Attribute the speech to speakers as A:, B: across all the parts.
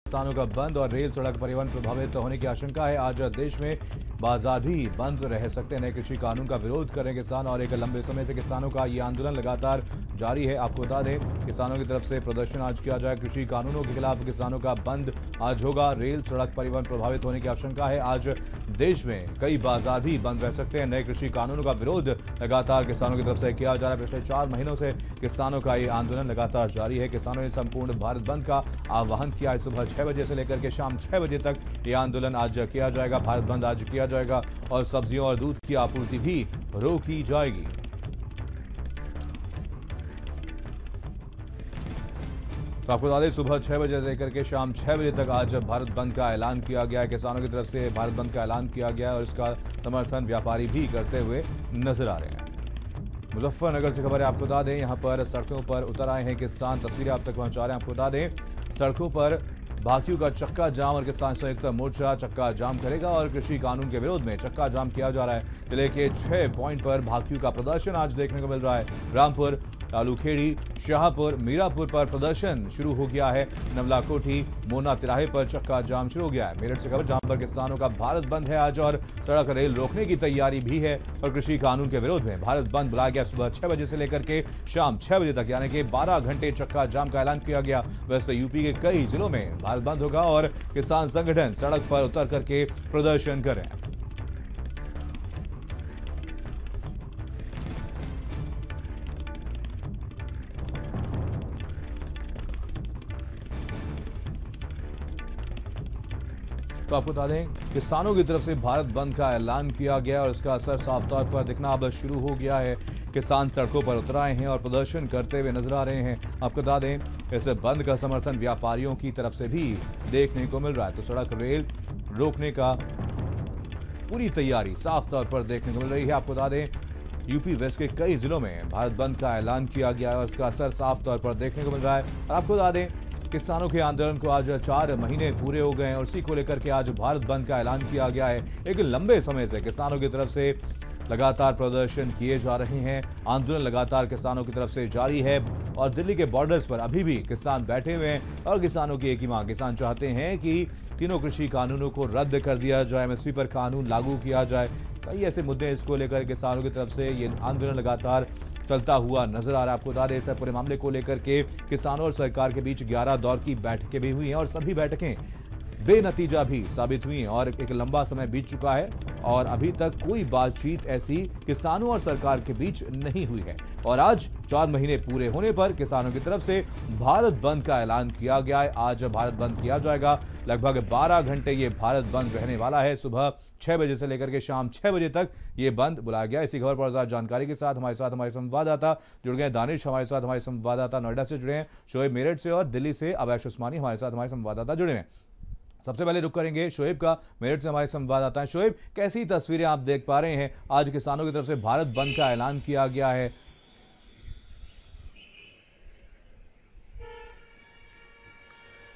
A: किसानों का बंद और रेल सड़क परिवहन प्रभावित होने की आशंका है। आज देश में बाजार भी बंद रह सकते हैं। नए कृषि कानून का विरोध कर रहे किसान और एक लंबे समय से किसानों का ये आंदोलन लगातार जारी है। आपको बता दें, किसानों की तरफ से प्रदर्शन आज किया जाए। कृषि कानूनों के खिलाफ किसानों का बंद आज होगा। रेल सड़क परिवहन प्रभावित होने की आशंका है। आज देश में कई बाजार भी बंद रह सकते हैं। नए कृषि कानूनों का विरोध लगातार किसानों की तरफ से किया जा रहा है। पिछले 4 महीनों से किसानों का ये आंदोलन लगातार जारी है। किसानों ने संपूर्ण भारत बंद का आह्वान किया है। सुबह 6 बजे से लेकर के शाम 6 बजे तक ये आंदोलन आज किया जाएगा। भारत बंद आज किया जाएगा और सब्जियों और दूध की आपूर्ति भी रोकी जाएगी। तो आपको बता दें, सुबह 6 बजे से लेकर के शाम 6 बजे तक आज भारत बंद का ऐलान किया गया है। किसानों की तरफ से भारत बंद का ऐलान किया गया है और इसका समर्थन व्यापारी भी करते हुए नजर आ रहे हैं। मुजफ्फरनगर से खबर है, आपको बता दें, यहां पर सड़कों पर उतर आए हैं किसान। तस्वीरें आप तक पहुंचा रहे हैं। आपको बता दें, सड़कों पर भाकियों का चक्का जाम और किसान संयुक्त मोर्चा चक्का जाम करेगा और कृषि कानून के विरोध में चक्का जाम किया जा रहा है। जिले के 6 पॉइंट पर भाकियों का प्रदर्शन आज देखने को मिल रहा है। रामपुर, लालूखेड़ी, शाहपुर, मीरापुर पर प्रदर्शन शुरू हो गया है। नवला कोठी, मोना तिराहे पर चक्का जाम शुरू हो गया है। मेरठ से खबर, जहां पर किसानों का भारत बंद है आज और सड़क रेल रोकने की तैयारी भी है और कृषि कानून के विरोध में भारत बंद बुलाया गया। सुबह 6 बजे से लेकर के शाम 6 बजे तक, यानी कि 12 घंटे चक्का जाम का ऐलान किया गया। वैसे यूपी के कई जिलों में भारत बंद होगा और किसान संगठन सड़क पर उतर करके प्रदर्शन कर रहे हैं। तो आपको बता दें, किसानों की तरफ से भारत बंद का ऐलान किया गया और इसका असर साफ तौर पर दिखना अब शुरू हो गया है। किसान सड़कों पर उतर आए हैं और प्रदर्शन करते हुए नजर आ रहे हैं। आपको बता दें, इस बंद का समर्थन व्यापारियों की तरफ से भी देखने को मिल रहा है। तो सड़क रेल रोकने का पूरी तैयारी साफ तौर पर देखने को मिल रही है। आपको बता दें, यूपी वेस्ट के कई जिलों में भारत बंद का ऐलान किया गया है और इसका असर साफ तौर पर देखने को मिल रहा है। और आपको बता दें, किसानों के आंदोलन को आज 4 महीने पूरे हो गए हैं और इसी को लेकर के आज भारत बंद का ऐलान किया गया है। एक लंबे समय से किसानों की तरफ से लगातार प्रदर्शन किए जा रहे हैं। आंदोलन लगातार किसानों की तरफ से जारी है और दिल्ली के बॉर्डर्स पर अभी भी किसान बैठे हुए हैं और किसानों की एक ही मांग, किसान चाहते हैं कि तीनों कृषि कानूनों को रद्द कर दिया जाए, एमएसपी पर कानून लागू किया जाए। कई ऐसे मुद्दे, इसको लेकर किसानों की तरफ से ये आंदोलन लगातार चलता हुआ नजर आ रहा है। आपको बता दें, इस पूरे मामले को लेकर के किसानों और सरकार के बीच 11 दौर की बैठकें भी हुई हैं और सभी बैठकें बेनतीजा भी साबित हुई और एक लंबा समय बीत चुका है और अभी तक कोई बातचीत ऐसी किसानों और सरकार के बीच नहीं हुई है। और आज 4 महीने पूरे होने पर किसानों की तरफ से भारत बंद का ऐलान किया गया है। आज भारत बंद किया जाएगा। लगभग 12 घंटे ये भारत बंद रहने वाला है। सुबह 6 बजे से लेकर के शाम 6 बजे तक ये बंद बुलाया गया। इसी खबर पर ज्यादा जानकारी के साथ हमारे संवाददाता जुड़ गए। दानिश हमारे साथ, हमारे संवाददाता नोएडा से जुड़े हैं, शोएब मेरठ से और दिल्ली से अवैश उस्मानी हमारे साथ हमारे संवाददाता जुड़े हैं। सबसे पहले रुक करेंगे शोएब का, मेरठ से हमारे संवाददाता हैं। शोएब, कैसी तस्वीरें आप देख पा रहे हैं? आज किसानों की तरफ से भारत बंद का ऐलान किया गया है।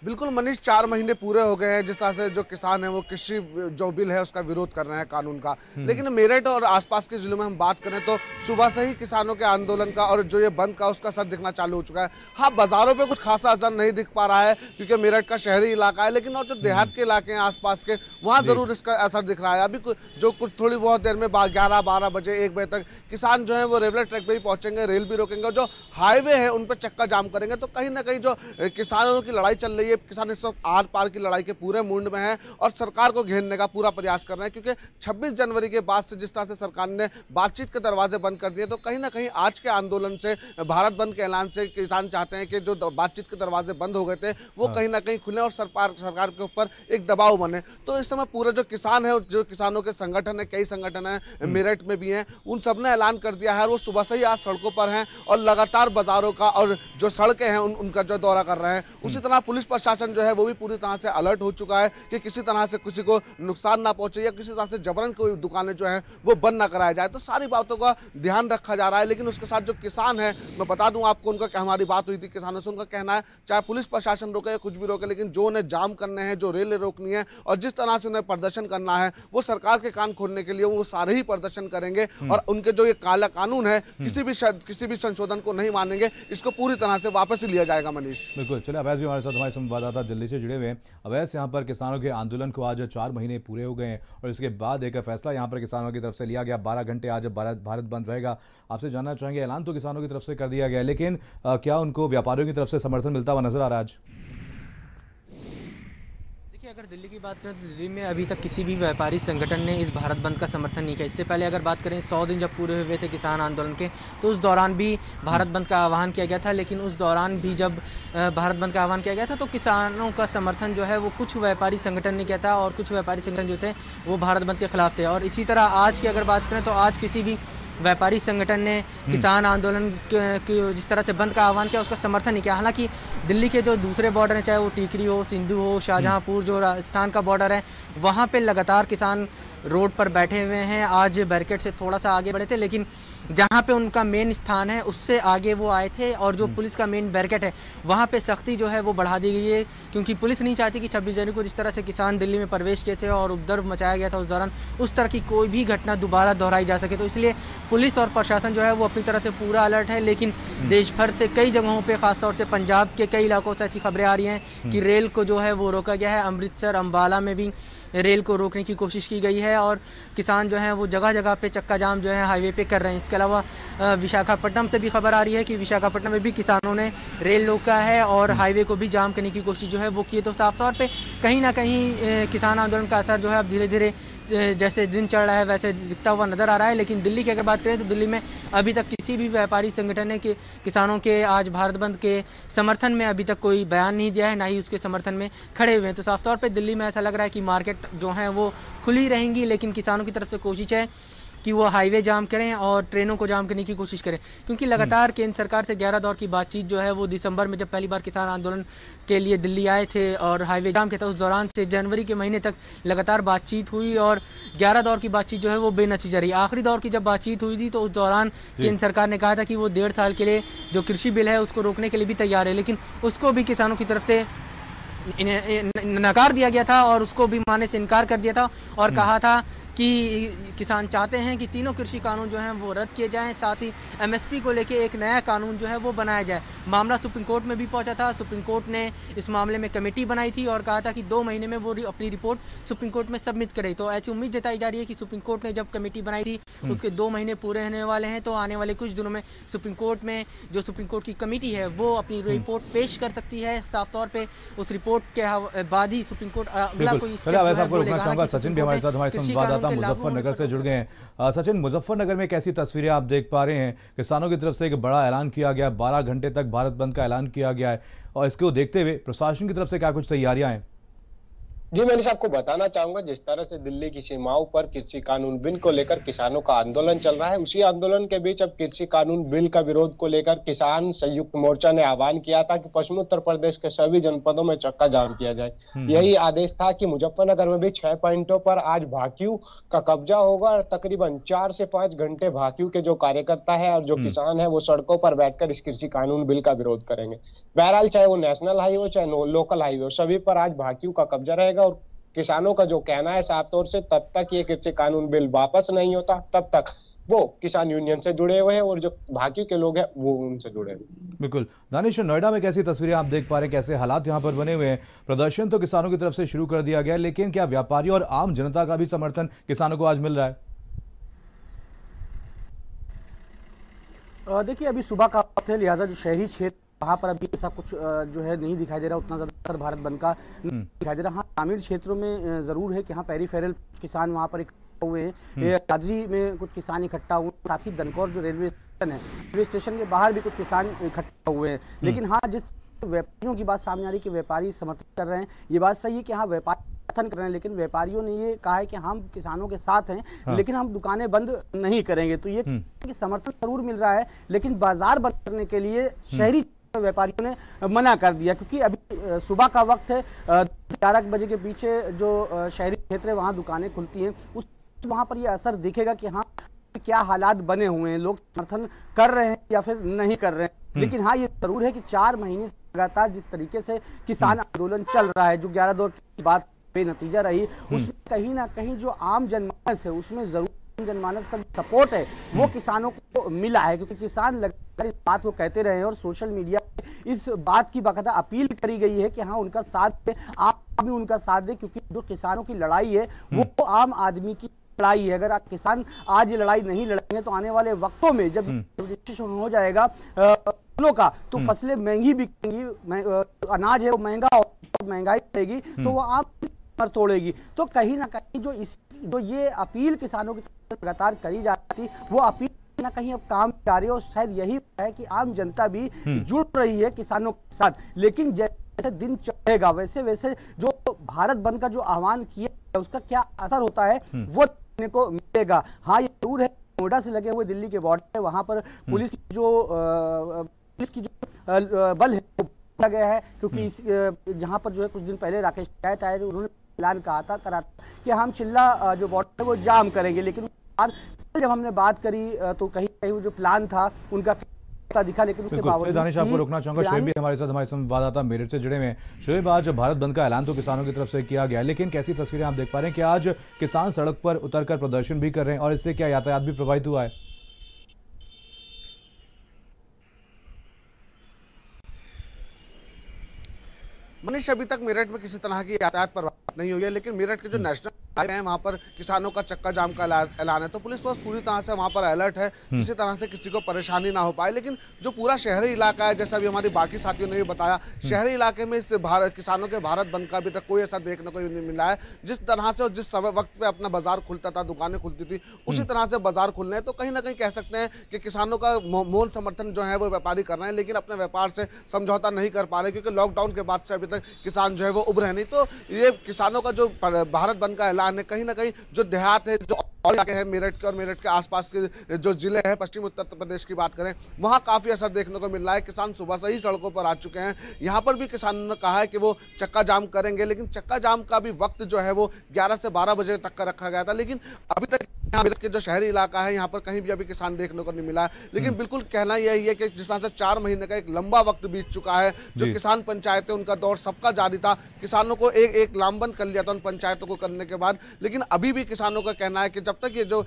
B: बिल्कुल मनीष, 4 महीने पूरे हो गए हैं जिस तरह से जो किसान है वो कृषि जो बिल है उसका विरोध कर रहे हैं, कानून का। लेकिन मेरठ और आसपास के जिलों में हम बात करें तो सुबह से ही किसानों के आंदोलन का और जो ये बंद का उसका असर दिखना चालू हो चुका है। हाँ, बाजारों पे कुछ खासा असर नहीं दिख पा रहा है क्योंकि मेरठ का शहरी इलाका है, लेकिन और जो देहात के इलाके हैं आसपास के, वहाँ जरूर इसका असर दिख रहा है। अभी जो कुछ थोड़ी बहुत देर में 11-12 बजे 1 बजे तक किसान जो है वो रेलवे ट्रैक पर ही पहुंचेंगे, रेल भी रोकेंगे और जो हाईवे है उन पर चक्का जाम करेंगे। तो कहीं ना कहीं जो किसानों की लड़ाई चल रही है, किसान इस वक्त आर पार की लड़ाई के पूरे मूड में है और सरकार को घेरने का पूरा प्रयास कर रहे हैं क्योंकि 26 जनवरी के बाद से जिस तरह से सरकार ने बातचीत के दरवाजे बंद कर दिए, तो कहीं ना कहीं आज के आंदोलन से, भारत बंद के ऐलान से किसान चाहते हैं कि जो बातचीत के दरवाजे बंद हो गए थे वो कहीं ना कहीं खुले और सरकार के ऊपर एक दबाव बने। तो इस समय पूरे जो किसान है, जो किसानों के संगठन है, कई संगठन है मेरठ में भी हैं, उन सब ने ऐलान कर दिया है और वो सुबह से ही आज सड़कों पर हैं और लगातार बाजारों का और जो सड़कें हैं उनका जो दौरा कर रहे हैं। उसी तरह पुलिस प्रशासन जो है वो भी पूरी तरह से अलर्ट हो चुका है कि किसी तरह से किसी को नुकसान ना पहुंचे या किसी तरह से जबरन कोई दुकानें जो हैं वो बंद ना कराया जाए। तो सारी बातों का ध्यान रखा जा रहा है। लेकिन उसके साथ जो किसान है, मैं बता दूं आपको, उनका हमारी बात हुई थी किसानों से, उनका कहना है चाहे पुलिस प्रशासन रोके या कुछ भी रोके, लेकिन जो उन्हें जाम करने हैं, जो रेल रोकनी है और जिस तरह से उन्हें प्रदर्शन करना है, वो सरकार के कान खोलने के लिए वो सारे ही प्रदर्शन करेंगे और उनके जो ये काला कानून है किसी भी संशोधन को नहीं मानेंगे, इसको पूरी तरह से वापस ही लिया जाएगा। मनीष,
A: बिल्कुल, चलिए अवैश भी हमारे साथ हमारे संवाददाता दिल्ली से जुड़े हुए हैं। अवैस यहाँ पर किसानों के आंदोलन को आज 4 महीने पूरे हो गए हैं और इसके बाद एक फैसला यहाँ पर किसानों की तरफ से लिया गया। 12 घंटे आज भारत बंद रहेगा। आपसे जानना चाहेंगे, ऐलान तो किसानों की तरफ से कर दिया गया, लेकिन क्या उनको व्यापारियों की तरफ से समर्थन मिलता हुआ नजर आ रहा है आज?
C: अगर दिल्ली की बात करें तो दिल्ली में अभी तक किसी भी व्यापारी संगठन ने इस भारत बंद का समर्थन नहीं किया। इससे पहले अगर बात करें 100 दिन जब पूरे हुए थे किसान आंदोलन के, तो उस दौरान भी भारत बंद का आह्वान किया गया था। लेकिन उस दौरान भी जब भारत बंद का आह्वान किया गया था तो किसानों का समर्थन जो है वो कुछ व्यापारी संगठन ने किया था और कुछ व्यापारी संगठन जो थे वो भारत बंद के खिलाफ थे। और इसी तरह आज की अगर बात करें तो आज किसी भी व्यापारी संगठन ने किसान आंदोलन की जिस तरह से बंद का आह्वान किया उसका समर्थन नहीं किया। हालांकि दिल्ली के जो दूसरे बॉर्डर हैं, चाहे वो टीकरी हो, सिंधु हो, शाहजहांपुर जो राजस्थान का बॉर्डर है, वहाँ पे लगातार किसान रोड पर बैठे हुए हैं। आज बैरिकेड से थोड़ा सा आगे बढ़े थे, लेकिन जहाँ पे उनका मेन स्थान है उससे आगे वो आए थे और जो पुलिस का मेन बैरिकेड है वहाँ पे सख्ती जो है वो बढ़ा दी गई है, क्योंकि पुलिस नहीं चाहती कि 26 जनवरी को जिस तरह से किसान दिल्ली में प्रवेश किए थे और उपद्रव मचाया गया था उस दौरान उस तरह की कोई भी घटना दोबारा दोहराई जा सके। तो इसलिए पुलिस और प्रशासन जो है वो अपनी तरह से पूरा अलर्ट है। लेकिन देश भर से कई जगहों पर, खासतौर से पंजाब के कई इलाकों से ऐसी खबरें आ रही हैं कि रेल को जो है वो रोका गया है। अमृतसर, अम्बाला में भी रेल को रोकने की कोशिश की गई है और किसान जो हैं वो जगह जगह पे चक्का जाम जो है हाईवे पे कर रहे हैं। इसके अलावा विशाखापट्टनम से भी खबर आ रही है कि विशाखापट्टनम में भी किसानों ने रेल रोका है और हाईवे को भी जाम करने की कोशिश जो है वो की है। तो साफ तौर पे कहीं ना कहीं किसान आंदोलन का असर जो है अब धीरे धीरे जैसे दिन चढ़ रहा है वैसे दिखता हुआ नजर आ रहा है। लेकिन दिल्ली की अगर बात करें तो दिल्ली में अभी तक किसी भी व्यापारी संगठन ने किसानों के आज भारत बंद के समर्थन में अभी तक कोई बयान नहीं दिया है, ना ही उसके समर्थन में खड़े हुए हैं। तो साफ तौर पे दिल्ली में ऐसा लग रहा है कि मार्केट जो है वो खुली रहेंगी, लेकिन किसानों की तरफ से कोशिश है कि वो हाईवे जाम करें और ट्रेनों को जाम करने की कोशिश करें, क्योंकि लगातार केंद्र सरकार से 11 दौर की बातचीत जो है वो दिसंबर में जब पहली बार किसान आंदोलन के लिए दिल्ली आए थे और हाईवे जाम किया था, उस दौरान से जनवरी के महीने तक लगातार बातचीत हुई और 11 दौर की बातचीत जो है वो बेनतीजा रही। आखिरी दौर की जब बातचीत हुई थी तो उस दौरान केंद्र सरकार ने कहा था कि वो 1.5 साल के लिए जो कृषि बिल है उसको रोकने के लिए भी तैयार है, लेकिन उसको भी किसानों की तरफ से नकार दिया गया था और उसको भी मानने से इनकार कर दिया था और कहा था कि किसान चाहते हैं कि तीनों कृषि कानून जो हैं वो रद्द किए जाएं, साथ ही एमएसपी को लेके एक नया कानून जो है वो बनाया जाए। मामला सुप्रीम कोर्ट में भी पहुंचा था। सुप्रीम कोर्ट ने इस मामले में कमेटी बनाई थी और कहा था कि 2 महीने में वो अपनी रिपोर्ट सुप्रीम कोर्ट में सबमिट करे। तो ऐसी उम्मीद जताई जा रही है कि सुप्रीम कोर्ट ने जब कमेटी बनाई थी उसके 2 महीने पूरे होने वाले हैं, तो आने वाले कुछ दिनों में सुप्रीम कोर्ट में जो सुप्रीम कोर्ट की कमेटी है वो अपनी रिपोर्ट पेश कर सकती है। साफ तौर पर उस रिपोर्ट के बाद ही सुप्रीम कोर्ट अगला कोई
A: सचिन भी हमारे साथ, हमारे संवाददाता मुजफ्फरनगर से जुड़ गए हैं। सचिन, मुजफ्फरनगर में कैसी तस्वीरें आप देख पा रहे हैं? किसानों की तरफ से एक बड़ा ऐलान किया गया, 12 घंटे तक भारत बंद का ऐलान किया गया है और इसको देखते हुए प्रशासन की तरफ से क्या कुछ तैयारियां हैं?
D: जी, मैंने आपको बताना चाहूंगा, जिस तरह से दिल्ली की सीमाओं पर कृषि कानून बिल को लेकर किसानों का आंदोलन चल रहा है, उसी आंदोलन के बीच अब कृषि कानून बिल का विरोध को लेकर किसान संयुक्त मोर्चा ने आह्वान किया था कि पश्चिमी उत्तर प्रदेश के सभी जनपदों में चक्का जाम किया जाए। यही आदेश था कि मुजफ्फरनगर में भी 6 पॉइंटों पर आज भाकियू का कब्जा होगा और तकरीबन 4 से 5 घंटे भाकियू के जो कार्यकर्ता है और जो किसान है वो सड़कों पर बैठकर इस कृषि कानून बिल का विरोध करेंगे। बहरहाल चाहे वो नेशनल हाईवे चाहे लोकल हाईवे, सभी पर आज भाकियू का कब्जा रहेगा और किसानों का जो कहना है साफ तौर से, तब तक ये कृषि कानून बिल वापस नहीं होता तब तक वो किसान यूनियन से जुड़े हुए हैं और जो बाकी के लोग हैं वो उनसे जुड़े हुए हैं।
A: बिल्कुल। दानिश, नोएडा में कैसी तस्वीरें आप देख पा रहे हैं, कैसे हालात यहाँ पर बने हुए हैं? प्रदर्शन तो किसानों की तरफ से शुरू कर दिया गया है, लेकिन क्या व्यापारी और आम जनता का भी समर्थन किसानों को आज मिल रहा है?
E: देखिए, अभी सुबह का वक्त है, लिहाजा जो शहरी क्षेत्र वहाँ पर अभी ऐसा कुछ जो है नहीं दिखाई दे रहा, उतना ज़्यादा भारत बंद का दिखाई दे रहा। हाँ, ग्रामीण क्षेत्रों में ज़रूर है कि हाँ पेरिफेरल किसान वहाँ पर इकट्ठा हुए हैं। दादरी में कुछ किसान इकट्ठा हुए, साथ ही दनकौर जो रेलवे स्टेशन है, रेलवे स्टेशन के बाहर भी कुछ किसान इकट्ठा हुए हैं। लेकिन हाँ, जिस व्यापारियों की बात सामने आ रही है कि व्यापारी समर्थन कर रहे हैं, ये बात सही है कि हाँ व्यापारी समर्थन कर रहे हैं, लेकिन व्यापारियों ने ये कहा है कि हम किसानों के साथ हैं, लेकिन हम दुकानें बंद नहीं करेंगे। तो ये कि समर्थन जरूर मिल रहा है, लेकिन बाजार बंद करने के लिए शहरी व्यापारियों ने मना कर दिया, क्योंकि अभी सुबह का वक्त है। 11 बजे के पीछे जो शहरी क्षेत्र है वहाँ दुकानें खुलती हैं, उस वहाँ पर ये असर दिखेगा कि हाँ क्या हालात बने हुए हैं, लोग समर्थन कर रहे हैं या फिर नहीं कर रहे हैं। लेकिन हाँ, ये जरूर है कि 4 महीने से लगातार जिस तरीके से किसान आंदोलन चल रहा है, जो 11 दौर की बात बेनतीजा रही, उसमें कहीं ना कहीं जो आम जनमानस है उसमें जरूर जनमानस का सपोर्ट है वो किसानों को मिला है, क्योंकि किसान लगातार इस बात को कहते रहे हैं और सोशल मीडिया इस बात की बाकायदा अपील करी गई है कि हाँ उनका साथ दें, आप भी उनका साथ दें, क्योंकि जो किसानों की लड़ाई है वो आम आदमी की लड़ाई है। अगर किसान आज ये लड़ाई नहीं लड़ेंगे तो आने वाले वक्तों में जब रजिस्ट्रेशन हो जाएगा फसलों का तो फसलें महंगी बिकेंगी, अनाज है वो महंगा और महंगाई बढ़ेगी तो वो आप तोड़ेगी। तो कहीं ना कहीं जो ये अपील किसानों की लगातार करी जाती वो अपील ना कहीं अब काम जा रही है और शायद यही है कि आम जनता भी जुड़ रही है किसानों के साथ। लेकिन जैसे दिन चढ़ेगा वैसे वैसे जो भारत बंद का जो आह्वान किया है उसका क्या असर होता है वो देखने को मिलेगा। हाँ ये जरूर है नोएडा से लगे हुए दिल्ली के बॉर्डर है, वहां पर पुलिस की जो बल है वो गया है, क्योंकि जहां पर जो है कुछ दिन पहले राकेश टिकैत आए थे, उन्होंने ऐलान करा था कि हम चिल्ला जो बॉर्डर है वो जाम करेंगे। लेकिन जब हमने बात करी तो कहीं कहीं जो प्लान था उनका दिखा, लेकिन उसके बावजूद
A: दानिश आपको रोकना चाहूंगा। शोएब भी हमारे साथ, हमारे संवाददाता मेरठ से जुड़े हुए हैं। शोएब, आज भारत बंद का ऐलान तो किसानों की तरफ से किया गया, लेकिन कैसी तस्वीरें आप देख पा रहे हैं कि आज किसान सड़क पर उतरकर प्रदर्शन भी कर रहे हैं और इससे क्या यातायात भी प्रभावित हुआ है?
B: मनीष, अभी तक मेरठ में किसी तरह की यातायात प्रभावित नहीं हुई है, लेकिन मेरठ के जो नेशनल हाईवे है वहाँ पर किसानों का चक्का जाम का ऐलान है, तो पुलिस फोर्स पूरी तरह से वहाँ पर अलर्ट है, किसी तरह से किसी को परेशानी ना हो पाए। लेकिन जो पूरा शहरी इलाका है, जैसा भी हमारी बाकी साथियों ने भी बताया, शहरी इलाके में इस किसानों के भारत बंद का अभी तक कोई ऐसा देखने को नहीं मिला है। जिस तरह से और जिस समय वक्त पे अपना बाजार खुलता था, दुकानें खुलती थी, उसी तरह से बाजार खुलने हैं। तो कहीं ना कहीं कह सकते हैं कि किसानों का मौन समर्थन जो है वो व्यापारी कर रहे हैं, लेकिन अपने व्यापार से समझौता नहीं कर पा रहे, क्योंकि लॉकडाउन के बाद से अभी तक किसान जो है वो उभरे नहीं। तो ये किसानों का जो भारत बंद का ऐलान है, कहीं ना कहीं जो देहात है, जो और इलाके हैं मेरठ के और मेरठ के आसपास के जो जिले हैं, पश्चिमी उत्तर प्रदेश की बात करें, वहां काफी असर देखने को मिल रहा है। किसान सुबह से ही सड़कों पर आ चुके हैं। यहां पर भी किसानों ने कहा है कि वो चक्का जाम करेंगे, लेकिन चक्का जाम का भी वक्त जो है वो 11 से 12 बजे तक का रखा गया था। लेकिन अभी तक यहाँ मेरठ के जो शहरी इलाका है, यहाँ पर कहीं भी अभी किसान देखने को नहीं मिला है। लेकिन बिल्कुल कहना यही है कि जिस तरह से 4 महीने का एक लंबा वक्त बीत चुका है, जो किसान पंचायतें उनका दौर सबका जारी था, किसानों को एक लामबंद कर लिया था उन पंचायतों को करने के बाद। लेकिन अभी भी किसानों का कहना है कि जब तक ये जो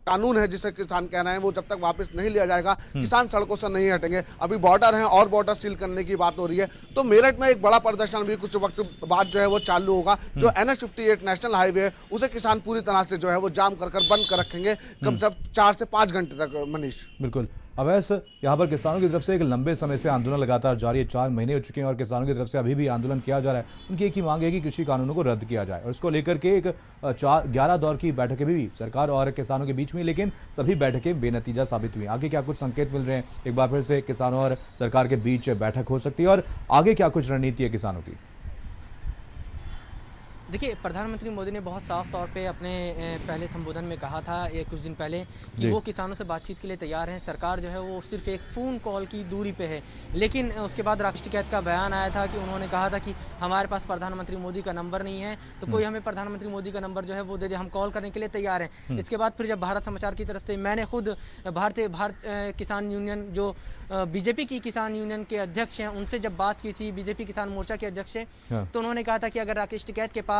B: कानून है जिसे किसान कहना है वो जब तक वापस नहीं लिया जाएगा, किसान सड़कों से नहीं हटेंगे। अभी बॉर्डर है और बॉर्डर सील करने की बात हो रही है। तो मेरठ में एक बड़ा प्रदर्शन भी कुछ वक्त बाद जो है वो चालू होगा। जो NH-58 नेशनल हाईवे है उसे किसान पूरी तरह से जो है वो जाम कर बंद कर रखेंगे, कम से कम 4 से 5 घंटे तक। मनीष,
A: बिल्कुल अवैस, यहाँ पर किसानों की तरफ से एक लंबे समय से आंदोलन लगातार जारी है, 4 महीने हो चुके हैं और किसानों की तरफ से अभी भी आंदोलन किया जा रहा है। उनकी एक ही मांग है कि कृषि कानूनों को रद्द किया जाए और इसको लेकर के एक 11 दौर की बैठकें भी सरकार और किसानों के बीच में, लेकिन सभी बैठकें बेनतीजा साबित हुई। आगे क्या कुछ संकेत मिल रहे हैं? एक बार फिर से किसानों और सरकार के बीच बैठक हो सकती है और आगे क्या कुछ रणनीति है किसानों की?
C: देखिए, प्रधानमंत्री मोदी ने बहुत साफ तौर पे अपने पहले संबोधन में कहा था कुछ दिन पहले कि वो किसानों से बातचीत के लिए तैयार हैं। सरकार जो है वो सिर्फ एक फ़ोन कॉल की दूरी पे है। लेकिन उसके बाद राकेश टिकैत का बयान आया था कि उन्होंने कहा था कि हमारे पास प्रधानमंत्री मोदी का नंबर नहीं है, तो कोई हमें प्रधानमंत्री मोदी का नंबर जो है वो दे दे, हम कॉल करने के लिए तैयार हैं। इसके बाद फिर जब भारत समाचार की तरफ से मैंने खुद भारत किसान यूनियन जो बीजेपी की किसान यूनियन के अध्यक्ष हैं उनसे जब बात की थी, बीजेपी किसान मोर्चा के अध्यक्ष हैं, तो उन्होंने कहा था कि अगर राकेश टिकैत के पास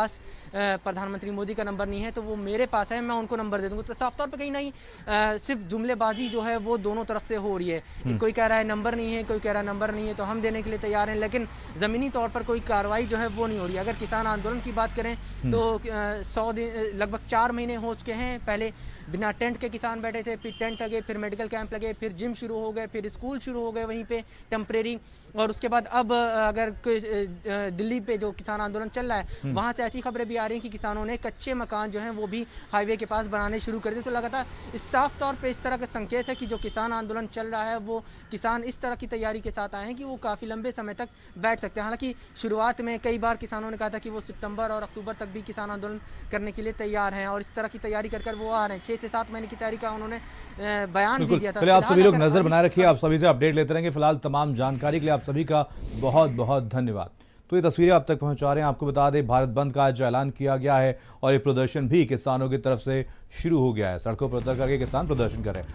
C: प्रधानमंत्री मोदी का नंबर नहीं है तो वो मेरे पास है, मैं उनको नंबर दे दूंगा। तो साफ तौर पे कहीं नहीं सिर्फ जुमलेबाजी जो है वो दोनों तरफ से हो रही है। कोई कह रहा है नंबर नहीं है, कोई कह रहा है नंबर नहीं है, तो हम देने के लिए तैयार हैं, लेकिन ज़मीनी तौर पर कोई कार्रवाई जो है वो नहीं हो रही है। अगर किसान आंदोलन की बात करें तो 100 दिन लगभग 4 महीने हो चुके हैं। पहले बिना टेंट के किसान बैठे थे, फिर टेंट लगे, फिर मेडिकल कैंप लगे, फिर जिम शुरू हो गए, फिर स्कूल शुरू हो गए वहीं पे टेम्परेरी, और उसके बाद अब अगर दिल्ली पे जो किसान आंदोलन चल रहा है वहाँ से ऐसी खबरें भी आ रही हैं कि किसानों ने कच्चे मकान जो हैं वो भी हाईवे के पास बनाने शुरू कर दिए। तो लगातार इस साफ तौर पे इस तरह का संकेत है कि जो किसान आंदोलन चल रहा है वो किसान इस तरह की तैयारी के साथ आए हैं कि वो काफ़ी लंबे समय तक बैठ सकते हैं। हालांकि शुरुआत में कई बार किसानों ने कहा था कि वो सितंबर और अक्टूबर तक भी किसान आंदोलन करने के लिए तैयार हैं और इस तरह की तैयारी कर वो आ रहे हैं। 6 से 7 महीने की तैयारी का उन्होंने बयान भी दिया था।
A: चलिए, आप सभी लोग नजर बनाए रखिए, आप सभी से अपडेट लेते रहेंगे। फिलहाल तमाम जानकारी के लिए आप सभी का बहुत बहुत धन्यवाद। तो ये तस्वीरें आप तक पहुंचा रहे हैं। आपको बता दें, भारत बंद का आज ऐलान किया गया है और ये प्रदर्शन भी किसानों की तरफ से शुरू हो गया है। सड़कों पर उतर करके किसान प्रदर्शन कर रहे हैं।